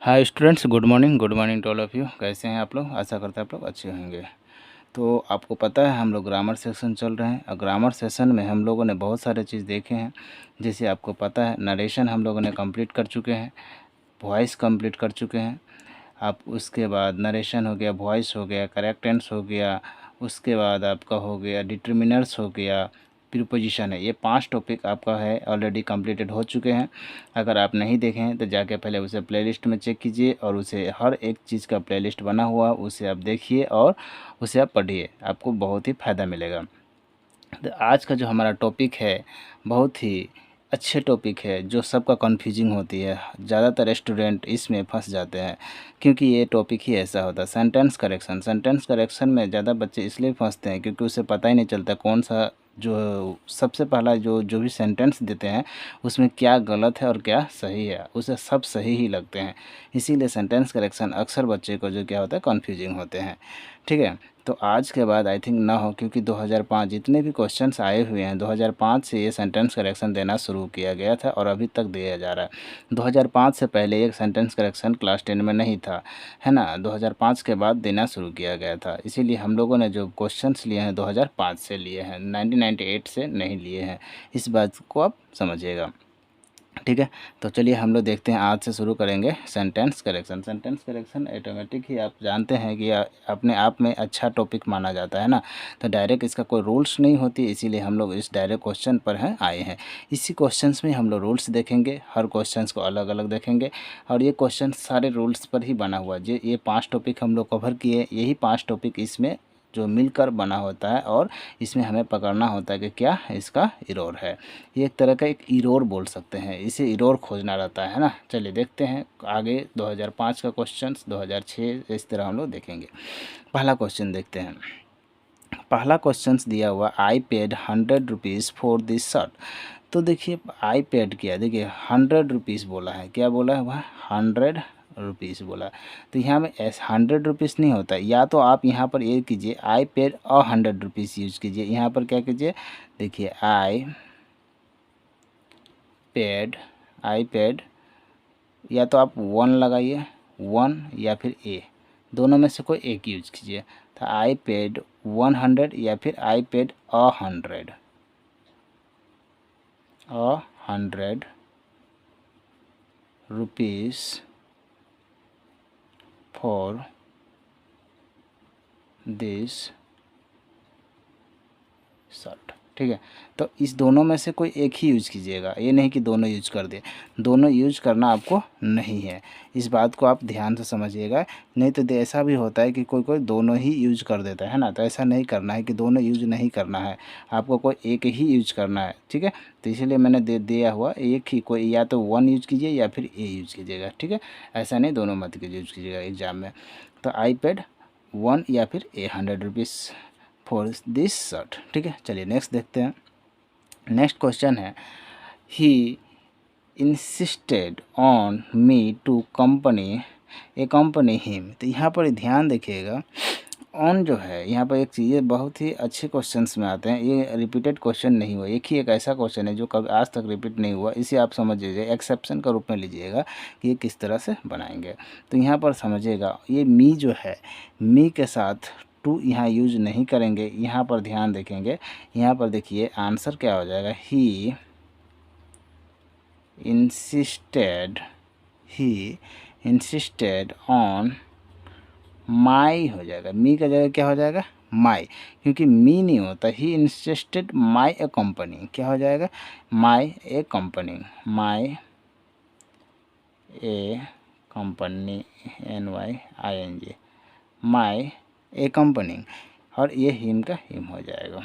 Hi students, good morning to all of you. कैसे हैं आप लोग? आशा करते हैं आप लोग अच्छे होंगे। तो आपको पता है हम लोग ग्रामर सेक्शन चल रहे हैं और ग्रामर सेशन में हम लोगों ने बहुत सारे चीज़ देखे हैं। जैसे आपको पता है नरेशन हम लोगों ने कंप्लीट कर चुके हैं, वॉइस कंप्लीट कर चुके हैं। आप उसके बाद नरेशन हो गया, वॉइस हो गया, करेक्ट टेंस हो गया, उसके बाद आपका हो गया डिटर्मिनर्स हो गया, प्रीपोजिशन है। ये 5 टॉपिक आपका है ऑलरेडी कंप्लीटेड हो चुके हैं। अगर आप नहीं देखे हैं तो जाके पहले उसे प्लेलिस्ट में चेक कीजिए और उसे हर एक चीज़ का प्लेलिस्ट बना हुआ उसे आप देखिए और उसे आप पढ़िए, आपको बहुत ही फ़ायदा मिलेगा। तो आज का जो हमारा टॉपिक है बहुत ही अच्छे टॉपिक है जो सबका कन्फ्यूजिंग होती है। ज़्यादातर स्टूडेंट इसमें फंस जाते हैं क्योंकि ये टॉपिक ही ऐसा होता है। सेंटेंस करेक्शन में ज़्यादा बच्चे इसलिए फंसते हैं क्योंकि उसे पता ही नहीं चलता कौन सा जो सबसे पहला जो भी सेंटेंस देते हैं उसमें क्या गलत है और क्या सही है, उसे सब सही ही लगते हैं। इसीलिए सेंटेंस करेक्शन अक्सर बच्चे को जो क्या होता है कन्फ्यूजिंग होते हैं। ठीक है, तो आज के बाद आई थिंक ना हो क्योंकि 2005 जितने भी क्वेश्चंस आए हुए हैं 2005 से ये सेंटेंस करेक्शन देना शुरू किया गया था और अभी तक दिया जा रहा है। 2005 से पहले एक सेंटेंस करेक्शन क्लास 10 में नहीं था, है ना। 2005 के बाद देना शुरू किया गया था, इसीलिए हम लोगों ने जो क्वेश्चंस लिए हैं 2005 से लिए हैं, 1998 से नहीं लिए हैं। इस बात को आप समझिएगा, ठीक है। तो चलिए हम लोग देखते हैं, आज से शुरू करेंगे sentence correction. Sentence correction automatic ही आप जानते हैं कि अपने आप में अच्छा टॉपिक माना जाता है ना। तो डायरेक्ट इसका कोई रूल्स नहीं होती, इसीलिए हम लोग इस डायरेक्ट क्वेश्चन पर हैं आए हैं। इसी क्वेश्चंस में हम लोग रूल्स देखेंगे, हर क्वेश्चंस को अलग अलग देखेंगे और ये क्वेश्चन सारे रूल्स पर ही बना हुआ है। ये 5 टॉपिक हम लोग कवर किए, यही 5 टॉपिक इसमें जो मिलकर बना होता है और इसमें हमें पकड़ना होता है कि क्या इसका इरोर है। ये एक तरह का एक इरोर बोल सकते हैं, इसे इरोर खोजना रहता है ना। चलिए देखते हैं आगे 2005 का क्वेश्चन, 2006 इस तरह हम लोग देखेंगे। पहला क्वेश्चन देखते हैं। पहला क्वेश्चन दिया हुआ I paid 100 rupees for this shirt. तो देखिए आई पेड किया, देखिए 100 रुपीज़ बोला है, क्या बोला है वह 100 रुपीज़ बोला है। तो यहाँ में 100 रुपीज़ नहीं होता, या तो आप यहाँ पर ये कीजिए आई पेड 100 रुपीज़ यूज कीजिए। यहाँ पर क्या कीजिए, देखिए आई पेड या तो आप 1 लगाइए, 1 या फिर ए, दोनों में से कोई एक यूज कीजिए। तो आई पेड 100 या फिर I paid 100 rupees for this shirt. ठीक है, तो इस दोनों में से कोई एक ही यूज कीजिएगा, ये नहीं कि दोनों यूज कर दे। दोनों यूज करना आपको नहीं है, इस बात को आप ध्यान से समझिएगा। नहीं तो ऐसा भी होता है कि कोई कोई दोनों ही यूज कर देता है ना, तो ऐसा नहीं करना है कि दोनों यूज नहीं करना है, आपको कोई एक ही यूज करना है। ठीक है, तो इसीलिए मैंने दिया हुआ एक ही, कोई या तो 1 यूज कीजिए या फिर ए यूज कीजिएगा। ठीक है, ऐसा नहीं दोनों मत यूज कीजिएगा एग्जाम में। तो आई पेड 1 या फिर 100 रुपीज़ फॉर दिस शर्ट। ठीक है, चलिए नेक्स्ट देखते हैं। नेक्स्ट क्वेश्चन है he insisted on me to company him. तो यहाँ पर ध्यान देखिएगा, ऑन जो है यहाँ पर एक चीज़ बहुत ही अच्छे क्वेश्चंस में आते हैं, ये रिपीटेड क्वेश्चन नहीं हुआ, एक ही एक ऐसा क्वेश्चन है जो कभी आज तक रिपीट नहीं हुआ। इसे आप समझ लीजिए, एक्सेप्शन का रूप में लीजिएगा कि ये किस तरह से बनाएंगे। तो यहाँ पर समझिएगा, ये मी जो है, मी के साथ टू यहाँ यूज नहीं करेंगे। यहाँ पर ध्यान देखेंगे, यहाँ पर देखिए आंसर क्या हो जाएगा, ही इंसिस्टेड ऑन माई हो जाएगा। मी का जगह क्या हो जाएगा, माई, क्योंकि मी नहीं होता, he insisted my A company, क्या हो जाएगा, माई ए कंपनी, माई ए कंपनी, NYING, माई ए कंपनी, और ये हिम का हिम हो जाएगा।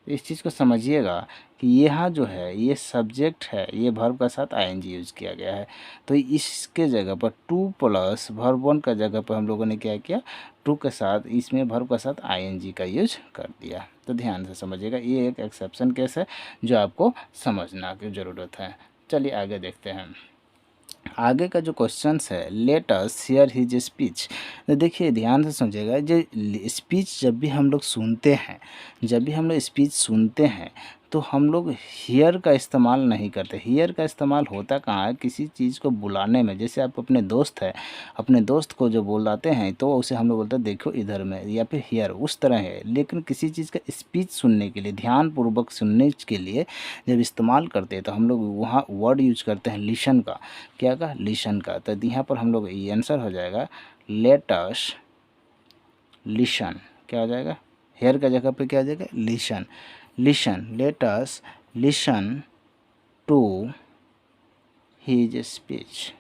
इस चीज़ को समझिएगा कि यहाँ जो है ये सब्जेक्ट है, ये वर्ब का साथ ING यूज किया गया है। तो इसके जगह पर टू प्लस वर्ब 1 का जगह पर हम लोगों ने क्या किया, टू के साथ इसमें वर्ब का साथ ING का यूज कर दिया। तो ध्यान से समझिएगा, ये एक एक्सेप्शन केस है जो आपको समझना की ज़रूरत है। चलिए आगे देखते हैं। आगे का जो क्वेश्चंस है, let us here his speech. तो देखिए ध्यान से समझिएगा, जो स्पीच जब भी हम लोग सुनते हैं, तो हम लोग हियर का इस्तेमाल नहीं करते। हियर का इस्तेमाल होता कहाँ है, किसी चीज़ को बुलाने में। जैसे आप अपने दोस्त है, अपने दोस्त को जो बुलाते हैं तो उसे हम लोग बोलते हैं देखो इधर में, या फिर हियर, उस तरह है। लेकिन किसी चीज़ का स्पीच सुनने के लिए, ध्यानपूर्वक सुनने के लिए जब इस्तेमाल करते हैं तो हम लोग वहाँ वर्ड यूज करते हैं लिसन का। क्या का? लिसन का। तो यहाँ पर हम लोग ये आंसर हो जाएगा लेट अस लिसन। क्या हो जाएगा? हेयर का जगह पे क्या हो जाएगा? Listen. Listen, let us listen to his speech.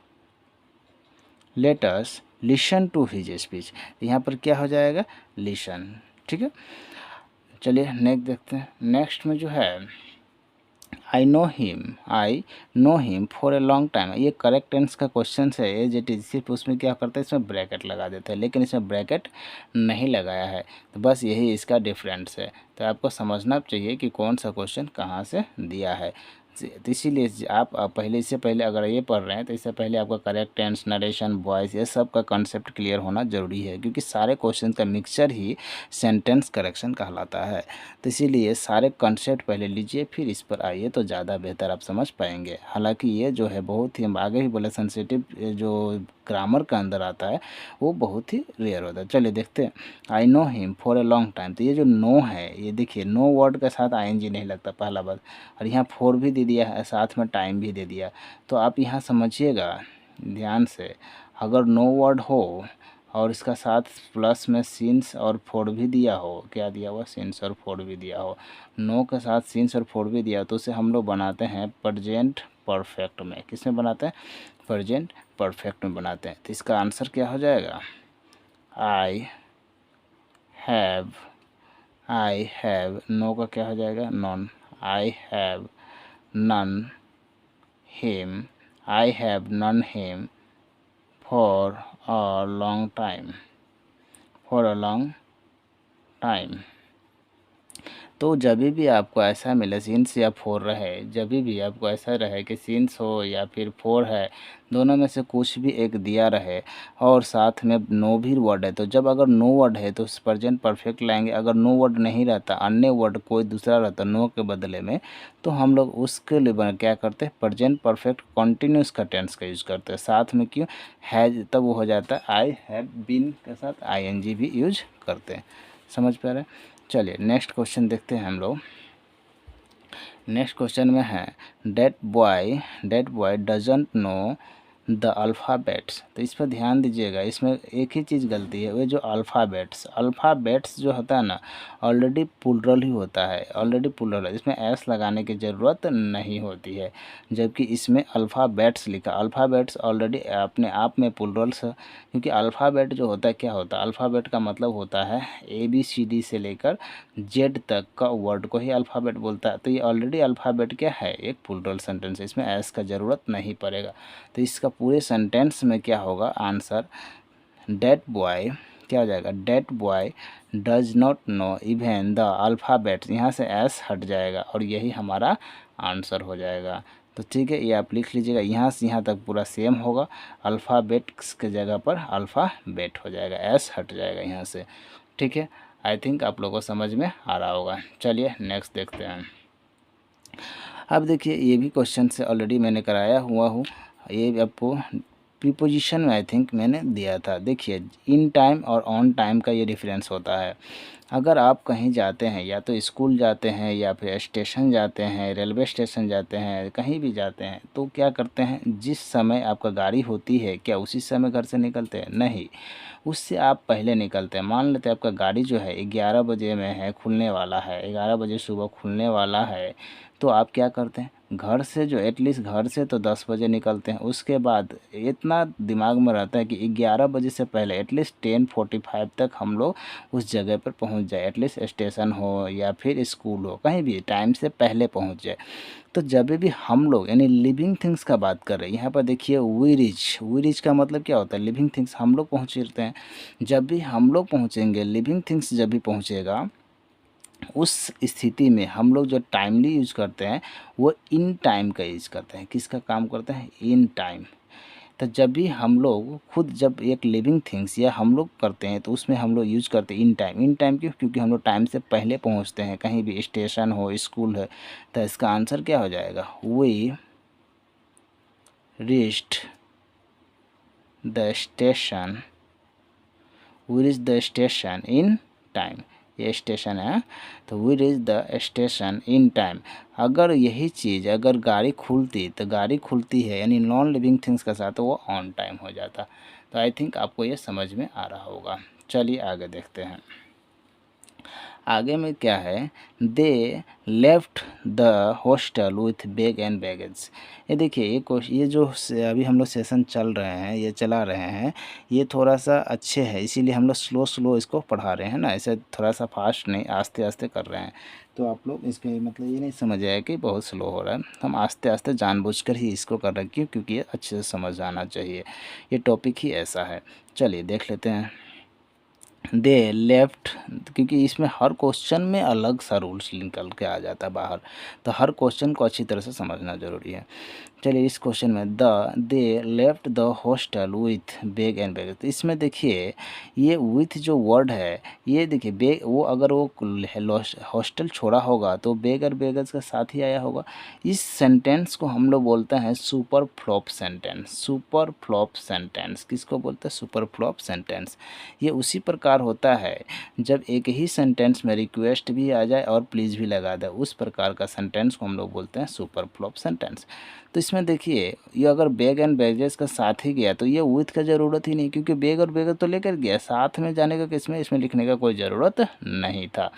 Let us listen to his speech. यहाँ पर क्या हो जाएगा? लिसन। ठीक है, चलिए नेक्स्ट देखते हैं। नेक्स्ट में जो है I know him for a long time, ये करेक्ट टेंस का क्वेश्चन है एज इट इज। सिर्फ उसमें क्या करते हैं, इसमें ब्रैकेट लगा देते हैं, लेकिन इसमें ब्रैकेट नहीं लगाया है, तो बस यही इसका डिफरेंस है। तो आपको समझना चाहिए कि कौन सा क्वेश्चन कहाँ से दिया है। तो इसीलिए आप पहले, इससे पहले अगर ये पढ़ रहे हैं तो इससे पहले आपका करेक्ट टेंस, नरेशन, वॉइस, ये सब का कॉन्सेप्ट क्लियर होना ज़रूरी है, क्योंकि सारे क्वेश्चन का मिक्सचर ही सेंटेंस करेक्शन कहलाता है। तो इसीलिए सारे कॉन्सेप्ट पहले लीजिए, फिर इस पर आइए तो ज़्यादा बेहतर आप समझ पाएंगे। हालांकि ये जो है बहुत ही, हम आगे ही बोले, सेंसिटिव जो ग्रामर का अंदर आता है वो बहुत ही रेयर होता है। चलिए देखते हैं। I know him for a long time, तो ये जो नो है, ये देखिए नो वर्ड के साथ आईएनजी नहीं लगता, पहला बात। और यहाँ फॉर भी दे दिया है, साथ में टाइम भी दे दिया। तो आप यहाँ समझिएगा ध्यान से, अगर नो वर्ड हो और इसका साथ प्लस में सिंस और फोर भी दिया हो, क्या दिया हुआ? सिंस और फोर भी दिया हो, नो के साथ सिंस और फोर भी दिया, तो उसे हम लोग बनाते हैं प्रेजेंट परफेक्ट में। किस में बनाते हैं? प्रेजेंट परफेक्ट में बनाते हैं। तो इसका आंसर क्या हो जाएगा? आई हैव, नो का क्या हो जाएगा? Known. I have known him, I have known him for a long time, for a long time. तो जब भी आपको ऐसा मिले सिंस या फोर रहे, जब भी आपको ऐसा रहे कि सिंस हो या फिर फोर है, दोनों में से कुछ भी एक दिया रहे और साथ में नो भी वर्ड है, तो जब अगर नो वर्ड है तो प्रेजेंट परफेक्ट लाएंगे। अगर नो वर्ड नहीं रहता, अन्य वर्ड कोई दूसरा रहता नो के बदले में, तो हम लोग उसके लिए क्या करते हैं? प्रेजेंट परफेक्ट कॉन्टिन्यूस का टेंस का यूज करते हैं। साथ में क्यों? हैज, तब वो हो जाता है आई हैव बीन के साथ आईएनजी भी यूज करते हैं। समझ पा रहे हैं? चलिए नेक्स्ट क्वेश्चन देखते हैं हम लोग। नेक्स्ट क्वेश्चन में है that boy doesn't know the alphabets. तो इस पर ध्यान दीजिएगा, इसमें एक ही चीज़ गलती है, वो जो अल्फ़ाबेट्स जो होता है ना, ऑलरेडी प्लुरल ही होता है, ऑलरेडी प्लुरल है, इसमें एस लगाने की ज़रूरत नहीं होती है। जबकि इसमें अल्फ़ाबेट्स लिखा, अल्फ़ाबेट्स ऑलरेडी अपने आप में प्लुरल्स है, क्योंकि अल्फ़ाबेट जो होता है क्या होता है? अल्फ़ाबेट का मतलब होता है ABCD से लेकर जेड तक का वर्ड को ही अल्फ़ाबेट बोलता है। तो ये ऑलरेडी अल्फ़ाबेट क्या है? एक प्लुरल सेंटेंस है, इसमें एस का ज़रूरत नहीं पड़ेगा। तो इसका पूरे सेंटेंस में क्या होगा आंसर? डेट बॉय, क्या हो जाएगा? That boy does not know even the alphabets, यहाँ से एस हट जाएगा और यही हमारा आंसर हो जाएगा। तो ठीक है, ये आप लिख लीजिएगा, यहाँ से यहाँ तक पूरा सेम होगा, अल्फ़ाबेट्स के जगह पर अल्फ़ाबेट हो जाएगा, एस हट जाएगा यहाँ से। ठीक है, आई थिंक आप लोगों को समझ में आ रहा होगा। चलिए नेक्स्ट देखते हैं। अब देखिए, ये भी क्वेश्चन से ऑलरेडी मैंने कराया हुआ हूँ, ये आपको प्रीपोजिशन में आई थिंक मैंने दिया था। देखिए, इन टाइम और ऑन टाइम का ये डिफरेंस होता है। अगर आप कहीं जाते हैं, या तो स्कूल जाते हैं या फिर स्टेशन जाते हैं, रेलवे स्टेशन जाते हैं, कहीं भी जाते हैं, तो क्या करते हैं? जिस समय आपका गाड़ी होती है, क्या उसी समय घर से निकलते हैं? नहीं, उससे आप पहले निकलते हैं। मान लेते हैं आपका गाड़ी जो है 11 बजे में है, खुलने वाला है, 11 बजे सुबह खुलने वाला है, तो आप क्या करते हैं? घर से जो एटलीस्ट घर से तो 10 बजे निकलते हैं। उसके बाद इतना दिमाग में रहता है कि 11 बजे से पहले एटलीस्ट 10:45 तक हम लोग उस जगह पर पहुंच जाए, एटलीस्ट स्टेशन हो या फिर स्कूल हो, कहीं भी टाइम से पहले पहुंच जाए। तो जब भी हम लोग यानी लिविंग थिंग्स का बात कर रहे हैं, यहाँ पर देखिए वी रीच का मतलब क्या होता है? लिविंग थिंग्स, हम लोग पहुँचते हैं। जब भी हम लोग पहुँचेंगे, लिविंग थिंग्स जब भी पहुँचेगा, उस स्थिति में हम लोग जो टाइमली यूज करते हैं वो इन टाइम का यूज करते हैं। किसका काम करते हैं? In time. तो जब भी हम लोग खुद जब एक लिविंग थिंग्स या हम लोग करते हैं तो उसमें हम लोग यूज करते हैं इन टाइम क्यों? क्योंकि हम लोग टाइम से पहले पहुंचते हैं, कहीं भी स्टेशन हो, स्कूल है। तो इसका आंसर क्या हो जाएगा? We reached the station, we reach the station in time. ये स्टेशन है, तो we reach the station in time. अगर यही चीज़ अगर गाड़ी खुलती, तो गाड़ी खुलती है यानी नॉन लिविंग थिंग्स के साथ, तो वो ऑन टाइम हो जाता। तो आई थिंक आपको ये समझ में आ रहा होगा। चलिए आगे देखते हैं। आगे में क्या है? दे left the hostel with bag and baggage. ये देखिए ये जो अभी हम लोग सेशन चल रहे हैं, ये चला रहे हैं, ये थोड़ा सा अच्छे है, इसीलिए हम लोग स्लो इसको पढ़ा रहे हैं ना, ऐसे थोड़ा सा फास्ट नहीं, आस्ते आस्ते कर रहे हैं। तो आप लोग इसके मतलब ये नहीं समझ आए कि बहुत स्लो हो रहा है, हम आस्ते आस्ते जानबूझकर ही इसको कर रहे हैं। क्यों? क्योंकि ये अच्छे से समझ आना चाहिए, ये टॉपिक ही ऐसा है। चलिए देख लेते हैं। दे लेफ्ट, क्योंकि इसमें हर क्वेश्चन में अलग सा रूल्स निकल के आ जाता है बाहर, तो हर क्वेश्चन को अच्छी तरह से समझना ज़रूरी है। चलिए इस क्वेश्चन में दे left the hostel with bag and baggage, तो इसमें देखिए ये विथ जो वर्ड है, ये देखिए बैग, वो अगर वो हॉस्टल छोड़ा होगा तो बैग और बैगेज के साथ ही आया होगा। इस सेंटेंस को हम लोग बोलते हैं super flop sentence. Super flop sentence किसको बोलते हैं? Super flop sentence. ये उसी प्रकार होता है जब एक ही सेंटेंस में रिक्वेस्ट भी आ जाए और प्लीज़ भी लगा दे, उस प्रकार का सेंटेंस को हम लोग बोलते हैं सुपर फ्लॉप सेंटेंस। तो इसमें देखिए ये अगर बैग एंड बैगेज का साथ ही गया तो ये विथ का ज़रूरत ही नहीं, क्योंकि बैग और बैगेज तो लेकर गया, साथ में जाने का किसमें इसमें लिखने का कोई ज़रूरत नहीं था।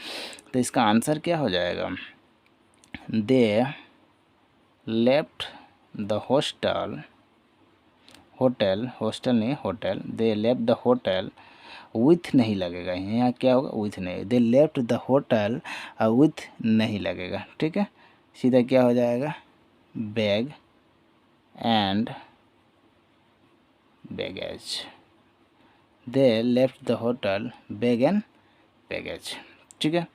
तो इसका आंसर क्या हो जाएगा? They left the hostel, hotel, hostel नहीं hotel, they left the hotel with नहीं लगेगा, यहाँ क्या होगा? विथ नहीं। They left the hotel with नहीं लगेगा, ठीक है, सीधा क्या हो जाएगा? Bag and baggage. They left the hotel bag and baggage, ठीक है।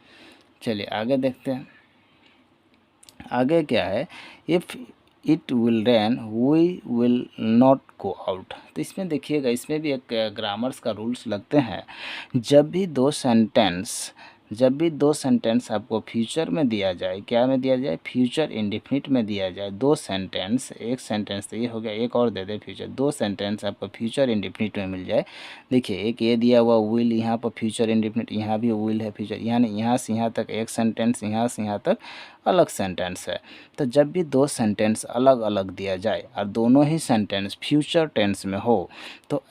चलिए आगे देखते हैं। आगे क्या है? If it will rain we will not go out. तो इसमें देखिएगा, इसमें भी एक ग्रामर्स का रूल्स लगते हैं। जब भी दो सेंटेंस आपको फ्यूचर में दिया जाए, क्या में दिया जाए? फ्यूचर इंडेफिनिट में दिया जाए। दो सेंटेंस, एक सेंटेंस तो ये हो गया, एक और दे दे फ्यूचर, दो सेंटेंस आपको फ्यूचर इंडेफिनिट में मिल जाए। देखिए एक ये दिया हुआ विल, यहाँ पर फ्यूचर इंडेफिनिट, यहाँ भी विल है फ्यूचर, यानी यहाँ से यहाँ तक एक सेंटेंस, यहाँ से यहाँ तक अलग सेंटेंस है। तो जब भी दो सेंटेंस अलग अलग दिया जाए और दोनों ही सेंटेंस फ्यूचर टेंस में हो, तो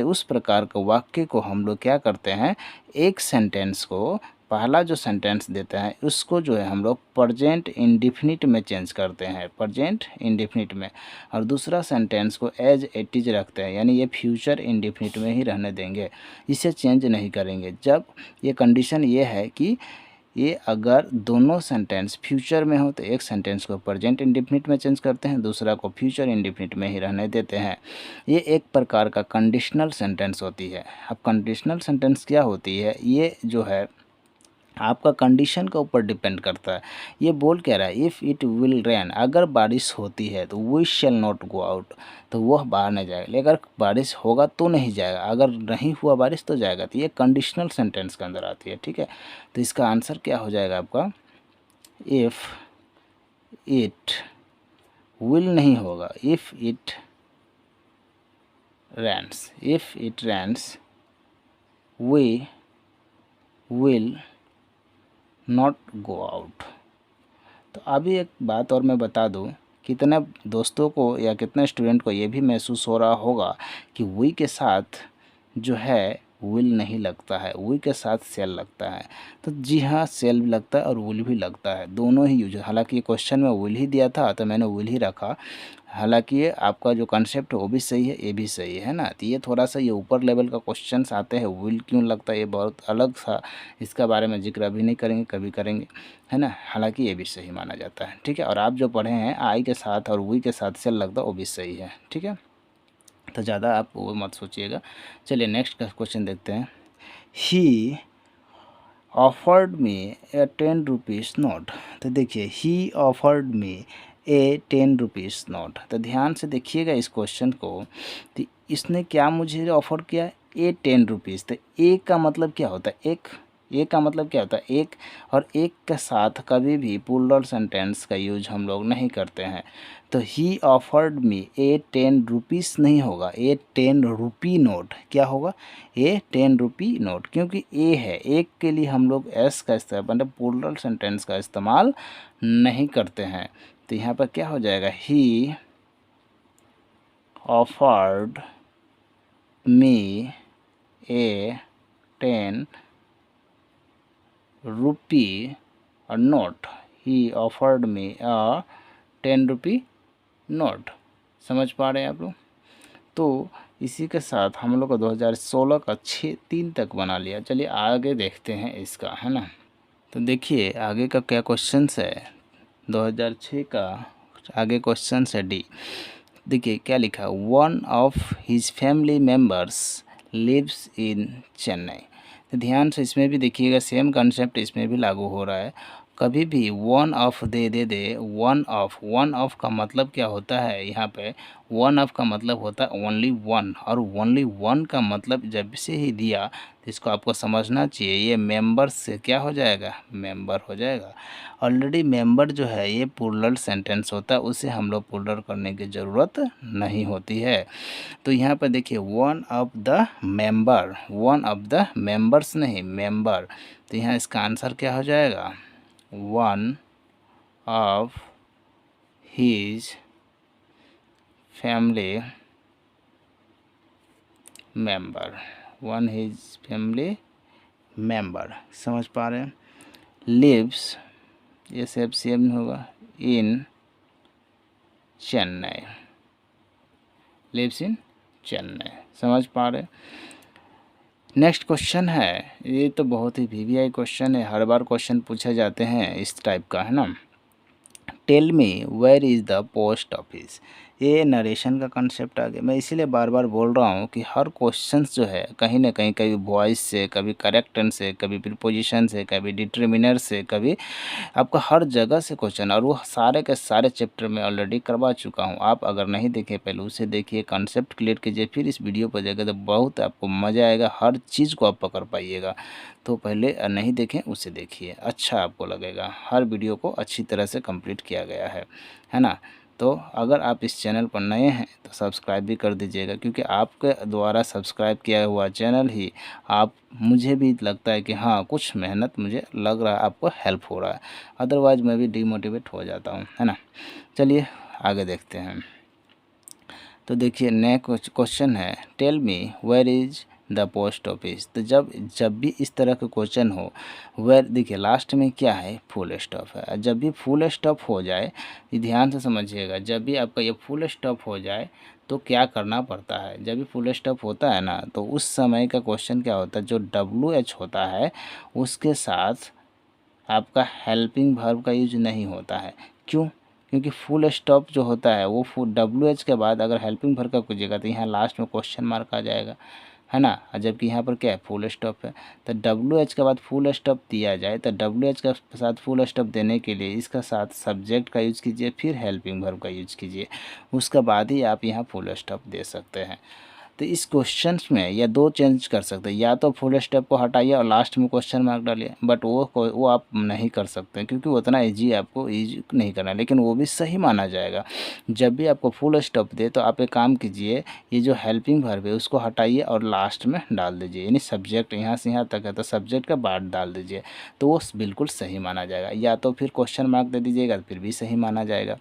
उस प्रकार के वाक्य को हम लोग क्या करते हैं? एक सेंटेंस को, पहला जो सेंटेंस देते हैं उसको जो है हम लोग प्रेजेंट इंडेफिनिट में चेंज करते हैं, प्रेजेंट इंडेफिनिट में, और दूसरा सेंटेंस को एज इट इज रखते हैं, यानी ये फ्यूचर इंडेफिनिट में ही रहने देंगे, इसे चेंज नहीं करेंगे। जब ये कंडीशन ये है कि ये अगर दोनों सेंटेंस फ्यूचर में हो तो एक सेंटेंस को प्रेजेंट इंडेफिनिट में चेंज करते हैं, दूसरा को फ्यूचर इंडेफिनिट में ही रहने देते हैं। ये एक प्रकार का कंडीशनल सेंटेंस होती है। अब कंडीशनल सेंटेंस क्या होती है? ये जो है आपका कंडीशन के ऊपर डिपेंड करता है। ये बोल क्या रहा है? इफ़ इट विल रेन, अगर बारिश होती है तो we shall not go out, तो वह बाहर नहीं जाएगा। लेकिन अगर बारिश होगा तो नहीं जाएगा, अगर नहीं हुआ बारिश तो जाएगा। तो ये कंडीशनल सेंटेंस के अंदर आती है, ठीक है। तो इसका आंसर क्या हो जाएगा आपका? इफ़ इट विल नहीं होगा, if it rains, if it rains we will not go out. तो अभी एक बात और मैं बता दूं, कितने दोस्तों को या कितने स्टूडेंट को ये भी महसूस हो रहा होगा कि वी के साथ जो है विल नहीं लगता है, वी के साथ सेल लगता है। तो जी हाँ, सेल भी लगता है और विल भी लगता है, दोनों ही यूज। हालांकि ये क्वेश्चन में विल ही दिया था तो मैंने विल ही रखा। हालांकि ये आपका जो कंसेप्ट है वो भी सही है, ये भी सही है ना। तो ये थोड़ा सा ये ऊपर लेवल का क्वेश्चंस आते हैं, विल क्यों लगता है, ये बहुत अलग सा, इसका बारे में जिक्र अभी नहीं करेंगे, कभी करेंगे, है ना। हालांकि ये भी सही माना जाता है, ठीक है। और आप जो पढ़े हैं आई के साथ और वी के साथ सेल लगता है, वो भी सही है, ठीक है। तो ज़्यादा आप वो मत सोचिएगा। चलिए नेक्स्ट का क्वेश्चन देखते हैं। ही ऑफर्ड मी ए 10 रुपीज़ नोट। तो देखिए ही ऑफर्ड मी ए 10 रुपीज़ नोट। तो ध्यान से देखिएगा इस क्वेश्चन को, तो इसने क्या मुझे ऑफ़र किया है, ए 10 रुपीज़। तो ए का मतलब क्या होता है, एक। ए का मतलब क्या होता है, एक। और एक के साथ कभी भी प्लूरल सेंटेंस का यूज हम लोग नहीं करते हैं। तो ही ऑफर्ड मी ए 10 रुपीज़ नहीं होगा, ए 10 रुपी नोट। क्या होगा, ए 10 रुपी नोट, क्योंकि ए है, एक के लिए हम लोग एस का इस्तेमाल मतलब प्लूरल सेंटेंस का इस्तेमाल नहीं करते हैं। तो यहाँ पर क्या हो जाएगा, ही ऑफर्ड मी ए 10 रुपी नोट। ही ऑफर्ड मी अ 10 रुपी नोट। समझ पा रहे हैं आप लोग। तो इसी के साथ हम लोग का 2016 का 6-3 तक बना लिया। चलिए आगे देखते हैं इसका, है ना। तो देखिए आगे का क्या क्वेश्चंस है, 2006 का आगे क्वेश्चन है डी। देखिए क्या लिखा, one of his family members lives in Chennai. तो ध्यान से इसमें भी देखिएगा, सेम कंसेप्ट इसमें भी लागू हो रहा है। कभी भी one of they one of का मतलब क्या होता है, यहाँ पे वन ऑफ का मतलब होता है ओनली वन, और ओनली वन का मतलब जब से ही दिया तो इसको आपको समझना चाहिए, ये मेंबर्स से क्या हो जाएगा, मेंबर हो जाएगा। ऑलरेडी मेंबर जो है ये प्लूरल सेंटेंस होता है, उसे हम लोग प्लूरल करने की ज़रूरत नहीं होती है। तो यहाँ पर देखिए one of the member, one of the members नहीं, मेंबर। तो यहाँ इसका आंसर क्या हो जाएगा, one of his family member, one his family member. समझ पा रहे हैं। लिव्स, ये सब सेम होगा, in Chennai, lives in Chennai. समझ पा रहे। नेक्स्ट क्वेश्चन है, ये तो बहुत ही वीवीआई क्वेश्चन है, हर बार क्वेश्चन पूछे जाते हैं इस टाइप का, है ना। Tell me where is the post office. ये नरेशन का कंसेप्ट आ गया। मैं इसीलिए बार बार बोल रहा हूँ कि हर क्वेश्चंस जो है कहीं ना कहीं, कभी वॉइस से, कभी करेक्टन से, कभी प्रीपोजिशन से, कभी डिटर्मिनर से, कभी आपका हर जगह से क्वेश्चन, और वो सारे के सारे चैप्टर में ऑलरेडी करवा चुका हूँ। आप अगर नहीं देखे पहले उसे देखिए, कंसेप्ट क्लियर कीजिए, फिर इस वीडियो पर जाएगा तो बहुत आपको मज़ा आएगा, हर चीज़ को आप पकड़ पाइएगा। तो पहले नहीं देखें उसे देखिए, अच्छा आपको लगेगा। हर वीडियो को अच्छी तरह से कंप्लीट किया गया है ना। तो अगर आप इस चैनल पर नए हैं तो सब्सक्राइब भी कर दीजिएगा, क्योंकि आपके द्वारा सब्सक्राइब किया हुआ चैनल ही आप, मुझे भी लगता है कि हाँ कुछ मेहनत मुझे लग रहा है, आपको हेल्प हो रहा है, अदरवाइज़ मैं भी डिमोटिवेट हो जाता हूँ, है ना। चलिए आगे देखते हैं। तो देखिए नेक्स्ट क्वेश्चन है, tell me where is the post office. तो जब भी इस तरह के क्वेश्चन हो, वेयर देखिए लास्ट में क्या है, फुल स्टॉप है। जब भी फुल स्टॉप हो जाए, ये ध्यान से समझिएगा, जब भी आपका ये फुल स्टॉप हो जाए तो क्या करना पड़ता है। जब भी फुल स्टॉप होता है ना, तो उस समय का क्वेश्चन क्या होता है, जो WH होता है उसके साथ आपका हेल्पिंग वर्ब का यूज नहीं होता है। क्यों, क्योंकि फुल स्टॉप जो होता है वो WH के बाद अगर हेल्पिंग वर्ब का कीजिएगा तो यहाँ लास्ट में क्वेश्चन मार्क आ जाएगा, है ना। जबकि यहाँ पर क्या है, फुल स्टॉप है। तो WH के बाद फुल स्टॉप दिया जाए तो WH के साथ फुल स्टॉप देने के लिए इसका साथ सब्जेक्ट का यूज़ कीजिए, फिर हेल्पिंग वर्ब का यूज़ कीजिए, उसके बाद ही आप यहाँ फुल स्टॉप दे सकते हैं। तो इस क्वेश्चन में या दो चेंज कर सकते हैं, या तो फुल स्टॉप को हटाइए और लास्ट में क्वेश्चन मार्क डालिए, बट वो आप नहीं कर सकते, क्योंकि वो उतना ईजी आपको ईजी नहीं करना है, लेकिन वो भी सही माना जाएगा। जब भी आपको फुल स्टॉप दे तो आप एक काम कीजिए, ये जो हेल्पिंग वर्ब है उसको हटाइए और लास्ट में डाल दीजिए, यानी सब्जेक्ट यहाँ से यहाँ तक है तो सब्जेक्ट का बाद डाल दीजिए, तो वो बिल्कुल सही माना जाएगा। या तो फिर क्वेश्चन मार्क दे दीजिएगा फिर भी सही माना जाएगा।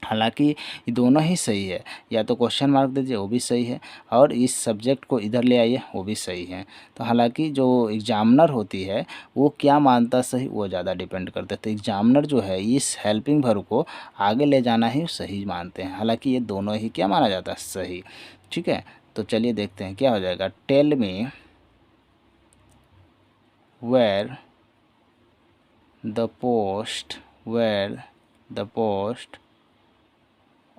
हालांकि ये दोनों ही सही है, या तो क्वेश्चन मार्क दीजिए वो भी सही है, और इस सब्जेक्ट को इधर ले आइए वो भी सही है। तो हालांकि जो एग्जामिनर होती है वो क्या मानता सही, वो ज़्यादा डिपेंड करता है। तो एग्जामिनर जो है इस हेल्पिंग वर्ब को आगे ले जाना ही सही मानते हैं, हालांकि ये दोनों ही क्या माना जाता है, सही। ठीक है, तो चलिए देखते हैं क्या हो जाएगा। Tell me where the post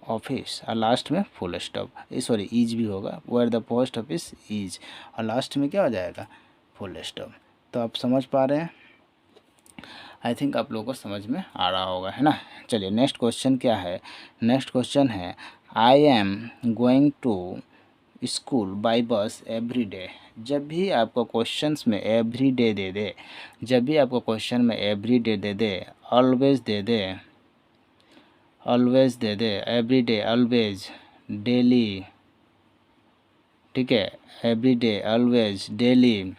office, और लास्ट में फुल स्टॉप, सॉरी ईज भी होगा, where the post office is, और लास्ट में क्या हो जाएगा, फुल स्टॉप। तो आप समझ पा रहे हैं। आई थिंक आप लोगों को समझ में आ रहा होगा, है ना। चलिए नेक्स्ट क्वेश्चन क्या है। नेक्स्ट क्वेश्चन है I am going to school by bus every day. जब भी आपको क्वेश्चंस में एवरी डे दे दे, जब भी आपको क्वेश्चन में every day they they, always they they, always they they, every day, always, daily, ठीक है, every day, always, daily,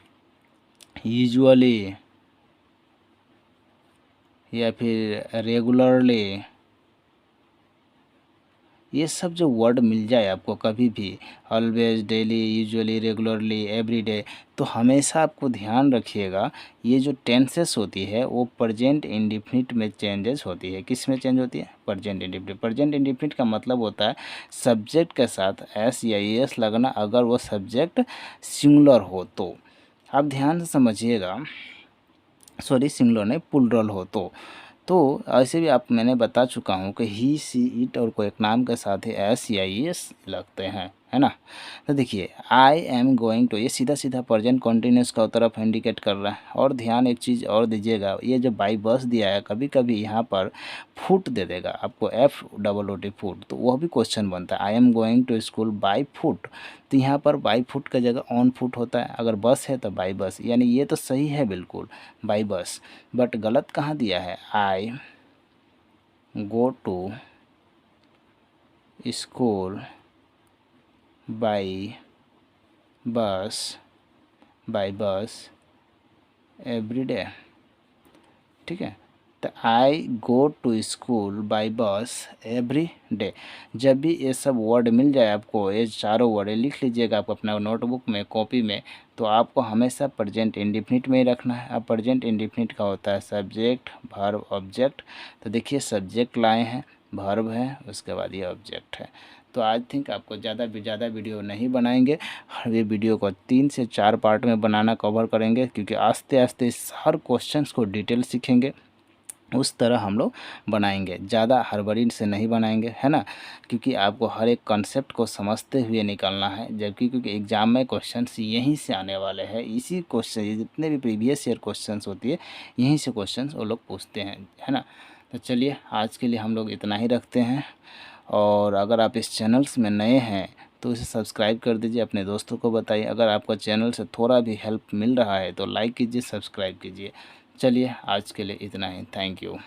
usually या फिर रेगुलरली, ये सब जो वर्ड मिल जाए आपको कभी भी, always, daily, usually, regularly, everyday, तो हमेशा आपको ध्यान रखिएगा ये जो टेंसेस होती है वो प्रेजेंट इंडेफिनिट में चेंजेस होती है। किस में चेंज होती है? Present indefinite. प्रेजेंट इंडेफिनिट का मतलब होता है सब्जेक्ट के साथ एस या एस लगना अगर वो सब्जेक्ट सिंगुलर हो तो। आप ध्यान से समझिएगा, सॉरी सिंगुलर नहीं, प्लुरल हो तो ऐसे भी आप मैंने बता चुका हूँ कि ही, सी, इट और कोई एक नाम के साथ ही एस या एस लगते हैं, है ना। तो देखिए आई एम गोइंग टू, ये सीधा सीधा प्रेजेंट कॉन्टिन्यूस का तरफ इंडिकेट कर रहा है। और ध्यान एक चीज़ और दीजिएगा, ये जो बाई बस दिया है कभी कभी यहाँ पर फुट दे देगा आपको, FOOT फुट, तो वह भी क्वेश्चन बनता है। I am going to school by foot, तो यहाँ पर बाई फुट का जगह ऑन फुट होता है। अगर बस है तो बाई बस, यानी ये तो सही है बिल्कुल बाई बस, बट गलत कहाँ दिया है। I go to school by bus, by bus every day, ठीक है। तो I go to school by bus every day. जब भी ये सब वर्ड मिल जाए आपको, ये चारों वर्ड लिख लीजिएगा आप अपना नोटबुक में, कॉपी में, तो आपको हमेशा प्रेजेंट इंडेफिनिट में ही रखना है। अब प्रेजेंट इंडेफिनिट का होता है सब्जेक्ट, वर्ब, ऑब्जेक्ट। तो देखिए सब्जेक्ट लाए हैं, वर्ब है, उसके बाद ये ऑब्जेक्ट है। तो आई थिंक आपको ज़्यादा वीडियो नहीं बनाएंगे, ये वीडियो को 3 से 4 पार्ट में बनाना कवर करेंगे, क्योंकि आस्ते आस्ते हर क्वेश्चंस को डिटेल सीखेंगे, उस तरह हम लोग बनाएंगे, ज़्यादा हड़बड़ी से नहीं बनाएंगे, है ना। क्योंकि आपको हर एक कॉन्सेप्ट को समझते हुए निकलना है, जबकि क्योंकि एग्ज़ाम में क्वेश्चंस यहीं से आने वाले हैं, इसी क्वेश्चन, जितने भी प्रीवियस ईयर क्वेश्चंस होती है यहीं से क्वेश्चंस वो लोग पूछते हैं, है ना। तो चलिए आज के लिए हम लोग इतना ही रखते हैं, और अगर आप इस चैनल्स में नए हैं तो इसे सब्सक्राइब कर दीजिए, अपने दोस्तों को बताइए। अगर आपका चैनल से थोड़ा भी हेल्प मिल रहा है तो लाइक कीजिए, सब्सक्राइब कीजिए। चलिए आज के लिए इतना ही, थैंक यू।